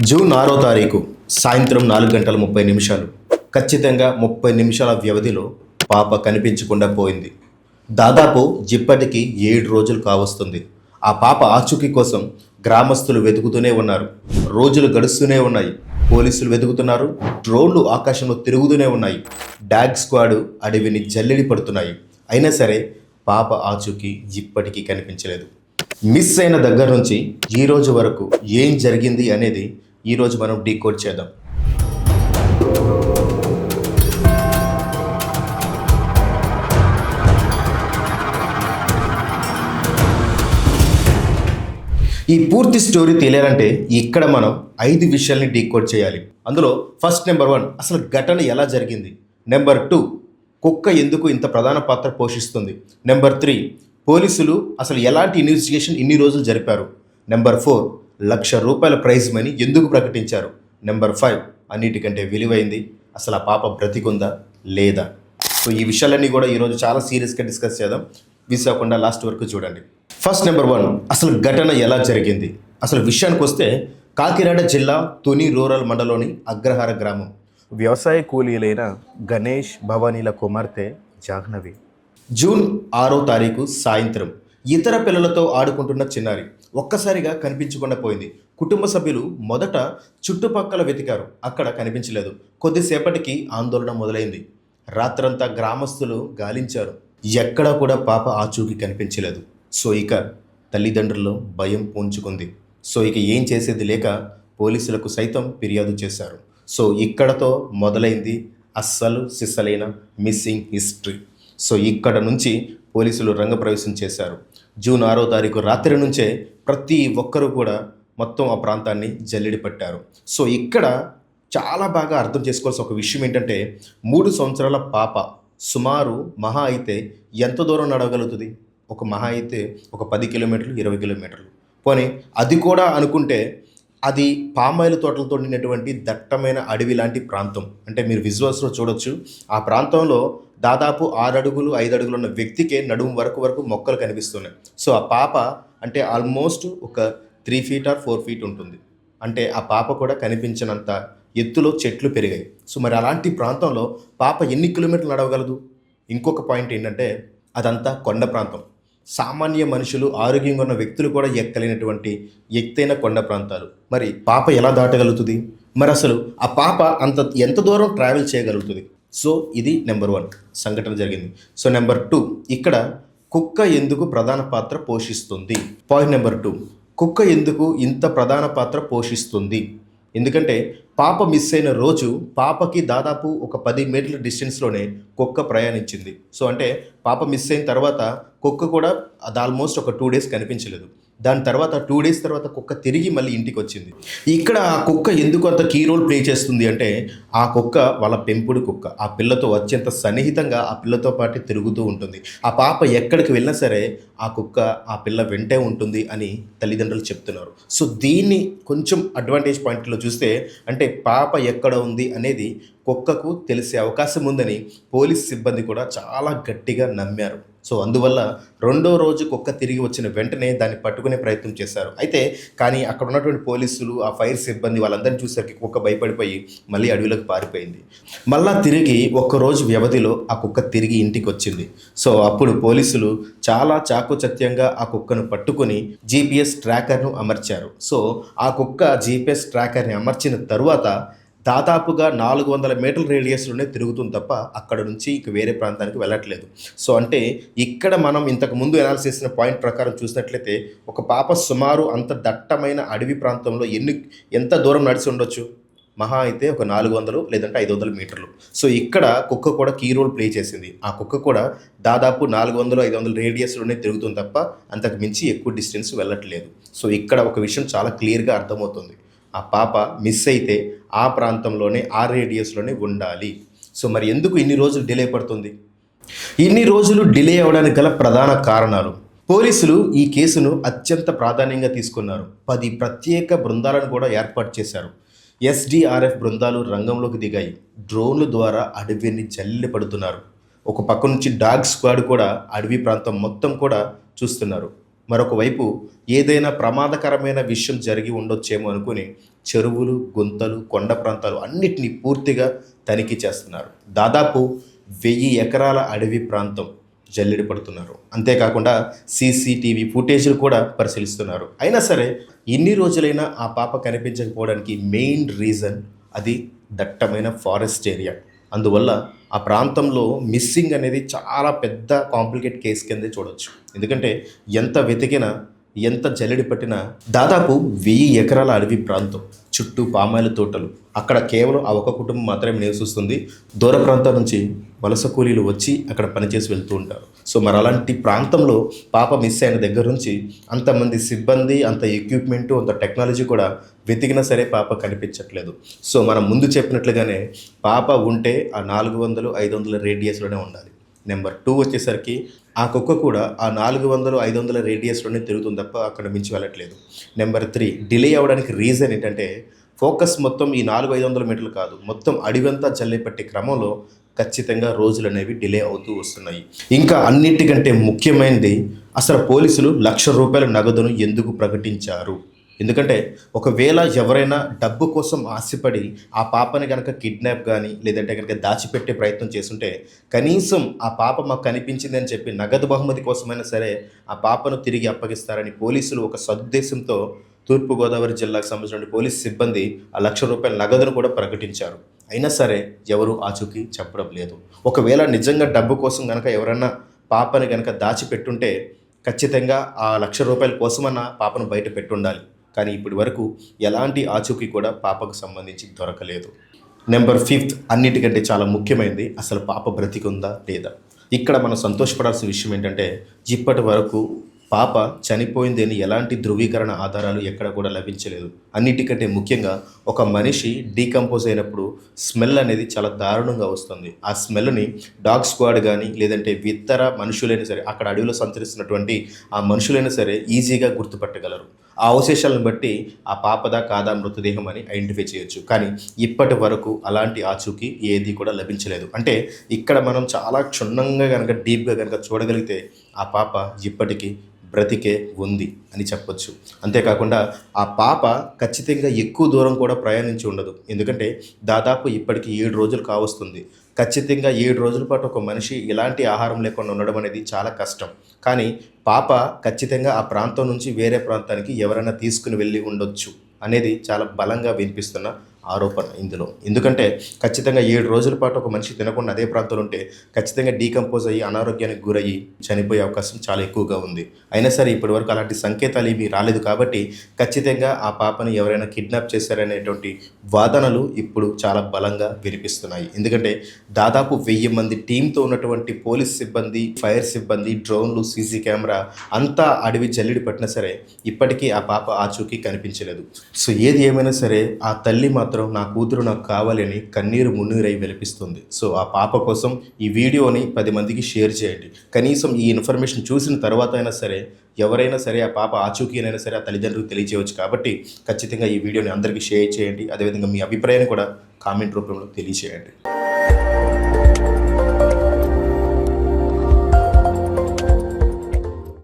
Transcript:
June 6వ తారీఖు సాయంత్రం 4 గంటల 30 నిమిషాలు. ఖచ్చితంగా 30 నిమిషాల వ్యవధిలో పాప కనిపించకుండా పోయింది. దాదాపు ఇప్పటికి 7 రోజులు కావస్తుంది. ఆ పాప ఆచూకీ కోసం గ్రామస్తులు వెతుకుతూనే ఉన్నారు. రోజులు గడుస్తూనే ఉన్నాయి. పోలీసులు వెతుకుతున్నారు. డ్రోన్లు ఆకాశంలో తిరుగుతూనే ఉన్నాయి. డాగ్ స్క్వాడ్ అడవిని జల్లెడి పడుతున్నాయి. అయినా సరే పాప ఆచూకీ ఇప్పటికీ కనిపించలేదు. మిస్ అయిన దగ్గర నుంచి ఈ రోజు వరకు ఏం జరిగింది అనేది ఈరోజు మనం డీకోడ్ చేద్దాం. ఈ పూర్తి స్టోరీ తెలియాలంటే ఇక్కడ మనం 5 విషయాల్ని డీకోడ్ చేయాలి. అందులో ఫస్ట్ నెంబర్ 1 అసలు ఘటన ఎలా జరిగింది. నెంబర్ 2 కుక్క ఎందుకు ఇంత ప్రధాన పాత్ర పోషిస్తుంది. నెంబర్ 3 పోలీసులు అసలు ఎలాంటి ఇన్వెస్టిగేషన్ ఇన్ని రోజులు జరిపారు. నెంబర్ 4 ₹1,00,000 ప్రైజ్ మనీ ఎందుకు ప్రకటించారు. నెంబర్ 5 అన్నిటికంటే విలువైంది అసలు ఆ పాప బ్రతికుందా లేదా. సో ఈ విషయాలన్నీ కూడా ఈరోజు చాలా సీరియస్గా డిస్కస్ చేద్దాం. మిస్ అవ్వకుండా లాస్ట్ వరకు చూడండి. ఫస్ట్ నెంబర్ 1 అసలు ఘటన ఎలా జరిగింది. అసలు విషయానికి వస్తే కాకినాడ జిల్లా తుని రూరల్ మండలంలోని అగ్రహార గ్రామం. వ్యవసాయ కూలీలైన గణేష్ భవానీల కుమార్తె జాహ్నవి. జూన్ 6వ తారీఖు సాయంత్రం ఇతర పిల్లలతో ఆడుకుంటున్న చిన్నారి ఒక్కసారిగా కనిపించకుండా పోయింది. కుటుంబ సభ్యులు మొదట చుట్టుపక్కల వెతికారు. అక్కడ కనిపించలేదు. కొద్దిసేపటికి ఆందోళన మొదలైంది. రాత్రంతా గ్రామస్తులు గాలించారు. ఎక్కడా కూడా పాప ఆచూకీ కనిపించలేదు. సో ఇక తల్లిదండ్రుల్లో భయం పూంచుకుంది. సో ఇక ఏం చేసేది లేక పోలీసులకు సైతం ఫిర్యాదు చేశారు. సో ఇక్కడతో మొదలైంది అస్సలు సిస్సలైన మిస్సింగ్ హిస్టరీ. సో ఇక్కడ నుంచి పోలీసులు రంగప్రవేశం చేశారు. జూన్ 6వ తారీఖు రాత్రి నుంచే ప్రతి ఒక్కరూ కూడా మొత్తం ఆ ప్రాంతాన్ని జల్లెడి పట్టారు. సో ఇక్కడ చాలా బాగా అర్థం చేసుకోవాల్సిన ఒక విషయం ఏంటంటే 3 సంవత్సరాల పాప సుమారు మహా అయితే ఎంత దూరం నడవగలుగుతుంది. ఒక మహా అయితే ఒక 10 కిలోమీటర్లు 20 కిలోమీటర్లు పోనీ అది కూడా అనుకుంటే అది పామాయిల్ తోటలతో నిండినటువంటి దట్టమైన అడవి లాంటి ప్రాంతం. అంటే మీరు విజువల్స్లో చూడొచ్చు. ఆ ప్రాంతంలో దాదాపు 6 అడుగులు 5 అడుగులు ఉన్న వ్యక్తికే నడుము వరకు మొక్కలు కనిపిస్తున్నాయి. సో ఆ పాప అంటే ఆల్మోస్ట్ ఒక 3 ఫీట్ ఆర్ 4 ఫీట్ ఉంటుంది. అంటే ఆ పాప కూడా కనిపించినంత ఎత్తులో చెట్లు పెరిగాయి. సో మరి అలాంటి ప్రాంతంలో పాప ఎన్ని కిలోమీటర్లు నడవగలదు. ఇంకొక పాయింట్ ఏంటంటే అదంతా కొండ ప్రాంతం. సామాన్య మనుషులు ఆరోగ్యంగా ఉన్న వ్యక్తులు కూడా ఎక్కలేనటువంటి ఎత్తైన కొండ ప్రాంతాలు. మరి పాప ఎలా దాటగలుగుతుంది. మరి అసలు ఆ పాప ఎంత దూరం ట్రావెల్ చేయగలుగుతుంది. సో ఇది నెంబర్ 1 సంఘటన జరిగింది. సో నెంబర్ 2 ఇక్కడ కుక్క ఎందుకు ప్రధాన పాత్ర పోషిస్తుంది. పాయింట్ నెంబర్ 2 కుక్క ఎందుకు ఇంత ప్రధాన పాత్ర పోషిస్తుంది. ఎందుకంటే పాప మిస్ అయిన రోజు పాపకి దాదాపు ఒక 10 మీటర్ల డిస్టెన్స్లోనే కుక్క ప్రయాణించింది. సో అంటే పాప మిస్ అయిన తర్వాత కుక్క కూడా అది ఆల్మోస్ట్ ఒక 2 డేస్ కనిపించలేదు. దాని తర్వాత 2 డేస్ తర్వాత కుక్క తిరిగి మళ్ళీ ఇంటికి వచ్చింది. ఇక్కడ ఆ కుక్క ఎందుకు అంత కీ రోల్ ప్లే చేస్తుంది అంటే ఆ కుక్క వాళ్ళ పెంపుడు కుక్క. ఆ పిల్లతో అత్యంత సన్నిహితంగా ఆ పిల్లతో పాటు తిరుగుతూ ఉంటుంది. ఆ పాప ఎక్కడికి వెళ్ళినా సరే ఆ కుక్క ఆ పిల్ల వెంటే ఉంటుంది అని తల్లిదండ్రులు చెప్తున్నారు. సో దీన్ని కొంచెం అడ్వాంటేజ్ పాయింట్లో చూస్తే అంటే పాప ఎక్కడ ఉంది అనేది కుక్కకు తెలిసే అవకాశం ఉందని పోలీస్ సిబ్బంది కూడా చాలా గట్టిగా నమ్మారు. సో అందువల్ల 2వ రోజు కుక్క తిరిగి వచ్చిన వెంటనే దాన్ని పట్టుకునే ప్రయత్నం చేశారు. కానీ అక్కడ ఉన్నటువంటి పోలీసులు ఆ ఫైర్ సిబ్బంది వాళ్ళందరినీ చూసరికి కుక్క భయపడిపోయి మళ్ళీ అడవిలోకి పారిపోయింది. మళ్ళా తిరిగి ఒక్కరోజు వ్యవధిలో ఆ కుక్క తిరిగి ఇంటికి వచ్చింది. సో అప్పుడు పోలీసులు చాలా చాకచక్యంగా ఆ కుక్కను పట్టుకుని GPS ట్రాకర్ను అమర్చారు. సో ఆ కుక్క GPS ట్రాకర్ని అమర్చిన తరువాత దాదాపుగా 400 మీటర్ల రేడియస్లోనే తిరుగుతుంది తప్ప అక్కడ నుంచి ఇక వేరే ప్రాంతానికి వెళ్ళట్లేదు. సో అంటే ఇక్కడ మనం ఇంతకు ముందు అనాలిసిస్ చేసిన పాయింట్ ప్రకారం చూసినట్లయితే ఒక పాప సుమారు అంత దట్టమైన అడవి ప్రాంతంలో ఎంత దూరం నడిచి ఉండొచ్చు. మహా అయితే ఒక 400 లేదంటే 500 మీటర్లు. సో ఇక్కడ కుక్క కూడా కీ రోల్ ప్లే చేసింది. ఆ కుక్క కూడా దాదాపు 400-500 రేడియస్లోనే తిరుగుతుంది తప్ప అంతకు మించి ఎక్కువ డిస్టెన్స్ వెళ్ళట్లేదు. సో ఇక్కడ ఒక విషయం చాలా క్లియర్గా అర్థమవుతుంది. ఆ పాప మిస్ అయితే ఆ ప్రాంతంలోనే ఆ రేడియస్లోనే ఉండాలి. సో మరి ఎందుకు ఇన్ని రోజులు డిలే పడుతుంది. ఇన్ని రోజులు డిలే అవ్వడానికి గల ప్రధాన కారణాలు. పోలీసులు ఈ కేసును అత్యంత ప్రాధాన్యంగా తీసుకున్నారు. 10 ప్రత్యేక బృందాలను కూడా ఏర్పాటు చేశారు. SDRF బృందాలు రంగంలోకి దిగాయి. డ్రోన్ల ద్వారా అడవిని జల్లి పడుతున్నారు. ఒక పక్క నుంచి డాగ్ స్క్వాడ్ కూడా అడవి ప్రాంతం మొత్తం కూడా చూస్తున్నారు. మరొక వైపు ఏదైనా ప్రమాదకరమైన విషయం జరిగి ఉండొచ్చేమో అనుకుని చెరువులు, గుంతలు, కొండ ప్రాంతాలు అన్నిటినీ పూర్తిగా తనిఖీ చేస్తున్నారు. దాదాపు 1000 ఎకరాల అడవి ప్రాంతం జల్లెడ పడుతున్నారు. అంతేకాకుండా సీసీటీవీ ఫుటేజ్లు కూడా పరిశీలిస్తున్నారు. అయినా సరే ఇన్ని రోజులైనా ఆ పాప కనిపించకపోవడానికి మెయిన్ రీజన్ అది దట్టమైన ఫారెస్ట్ ఏరియా. అందువల్ల ఆ ప్రాంతంలో మిస్సింగ్ అనేది చాలా పెద్ద కాంప్లికేట్ కేసు కిందే చూడొచ్చు. ఎందుకంటే ఎంత వెతికినా, ఎంత జల్లెడ పట్టినా దాదాపు 1000 ఎకరాల అడవి ప్రాంతం, చుట్టూ పామాయిల తోటలు, అక్కడ కేవలం ఆ ఒక కుటుంబం మాత్రమే నివసిస్తుంది. దూర ప్రాంతాల నుంచి వలస కూలీలు వచ్చి అక్కడ పనిచేసి వెళ్తూ ఉంటారు. సో మరి అలాంటి ప్రాంతంలో పాప మిస్ అయిన దగ్గర నుంచి అంతమంది సిబ్బంది, అంత ఎక్విప్మెంటు, అంత టెక్నాలజీ కూడా వెతికినా సరే పాప కనిపించట్లేదు. సో మనం ముందు చెప్పినట్లుగానే పాప ఉంటే ఆ 400, 500 రేడియస్లోనే ఉండాలి. నెంబర్ 2 వచ్చేసరికి ఆ కుక్క కూడా ఆ 400, 500 రేడియస్లోనే తిరుగుతుంది తప్ప అక్కడ మించి వెళ్ళట్లేదు. నెంబర్ 3 డిలే అవ్వడానికి రీజన్ ఏంటంటే ఫోకస్ మొత్తం ఈ 400-500 మీటర్లు కాదు, మొత్తం అడివంతా జల్లెపట్టే క్రమంలో ఖచ్చితంగా రోజులు అనేవి డిలే అవుతూ వస్తున్నాయి. ఇంకా అన్నిటికంటే ముఖ్యమైనది అసలు పోలీసులు ₹1,00,000 నగదును ఎందుకు ప్రకటించారు? ఎందుకంటే ఒకవేళ ఎవరైనా డబ్బు కోసం ఆశపడి ఆ పాపని కనుక కిడ్నాప్ కానీ లేదంటే కనుక దాచిపెట్టే ప్రయత్నం చేస్తుంటే కనీసం ఆ పాప మాకు కనిపించింది అని చెప్పి నగదు బహుమతి కోసమైనా సరే ఆ పాపను తిరిగి అప్పగిస్తారని పోలీసులు ఒక సదుద్దేశంతో తూర్పుగోదావరి జిల్లాకు సంబంధించిన పోలీస్ సిబ్బంది ఆ ₹1,00,000 నగదును కూడా ప్రకటించారు. అయినా సరే ఎవరు ఆచూకీ చెప్పడం లేదు. ఒకవేళ నిజంగా డబ్బు కోసం కనుక ఎవరన్నా పాపని కనుక దాచిపెట్టుంటే ఖచ్చితంగా ఆ ₹1,00,000 కోసమన్నా పాపను బయట పెట్టుండాలి. కానీ ఇప్పటి వరకు ఎలాంటి ఆచూకీ కూడా పాపకు సంబంధించి దొరకలేదు. నెంబర్ 5 అన్నిటికంటే చాలా ముఖ్యమైనది అసలు పాప బ్రతికుందా లేదా? ఇక్కడ మనం సంతోషపడాల్సిన విషయం ఏంటంటే ఇప్పటి వరకు పాప చనిపోయింది అని ఎలాంటి ధృవీకరణ ఆధారాలు ఎక్కడ కూడా లభించలేదు. అన్నిటికంటే ముఖ్యంగా ఒక మనిషి డీకంపోజ్ అయినప్పుడు స్మెల్ అనేది చాలా దారుణంగా వస్తుంది. ఆ స్మెల్ని డాగ్ స్క్వాడ్ కానీ లేదంటే ఇతర మనుషులైనా సరే, అక్కడ అడవిలో సంచరిస్తున్నటువంటి ఆ మనుషులైనా సరే ఈజీగా గుర్తుపట్టగలరు. ఆ అవశేషాలను బట్టి ఆ పాపదా కాదా మృతదేహం అని ఐడెంటిఫై చేయొచ్చు. కానీ ఇప్పటి వరకు అలాంటి ఆచూకీ ఏది కూడా లభించలేదు. అంటే ఇక్కడ మనం చాలా క్షుణ్ణంగా కనుక డీప్గా కనుక చూడగలిగితే ఆ పాప ఇప్పటికీ బ్రతికే ఉంది అని చెప్పొచ్చు. అంతేకాకుండా ఆ పాప ఖచ్చితంగా ఎక్కువ దూరం కూడా ప్రయాణించి ఉండదు. ఎందుకంటే దాదాపు ఇప్పటికి 7 రోజులు కావస్తుంది. ఖచ్చితంగా 7 రోజుల పాటు ఒక మనిషి ఇలాంటి ఆహారం లేకుండా ఉండడం అనేది చాలా కష్టం. కానీ పాప ఖచ్చితంగా ఆ ప్రాంతం నుంచి వేరే ప్రాంతానికి ఎవరైనా తీసుకుని వెళ్ళి ఉండొచ్చు అనేది చాలా బలంగా వినిపిస్తున్న ఆరోపణ ఇందులో. ఎందుకంటే ఖచ్చితంగా 7 రోజుల పాటు ఒక మనిషి తినకుండా అదే ప్రాంతంలో ఉంటే ఖచ్చితంగా డీకంపోజ్ అయ్యి అనారోగ్యానికి గురయ్యి చనిపోయే అవకాశం చాలా ఎక్కువగా ఉంది. అయినా సరే ఇప్పటివరకు అలాంటి సంకేతాలు ఏమీ రాలేదు కాబట్టి ఖచ్చితంగా ఆ పాపని ఎవరైనా కిడ్నాప్ చేశారనేటువంటి వాదనలు ఇప్పుడు చాలా బలంగా వినిపిస్తున్నాయి. ఎందుకంటే దాదాపు 1000 మంది టీంతో ఉన్నటువంటి పోలీస్ సిబ్బంది, ఫైర్ సిబ్బంది, డ్రోన్లు, సీసీ కెమెరా అంతా అడవి జల్లెడ పట్టినా సరే ఇప్పటికీ ఆ పాప ఆచూకీ కనిపించలేదు. సో ఏది ఏమైనా సరే ఆ తల్లి మాత్రం నా కూతురు నాకు కావాలి అని కన్నీరు మున్నీరై వెలిపిస్తుంది. సో ఆ పాప కోసం ఈ వీడియోని 10 మందికి షేర్ చేయండి. కనీసం ఈ ఇన్ఫర్మేషన్ చూసిన తర్వాత అయినా సరే ఎవరైనా సరే ఆ పాప ఆచూకీ అయినా సరే ఆ తల్లిదండ్రులకు తెలియజేయవచ్చు. కాబట్టి ఖచ్చితంగా ఈ వీడియోని అందరికీ షేర్ చేయండి. అదేవిధంగా మీ అభిప్రాయాన్ని కూడా కామెంట్ రూపంలో తెలియజేయండి.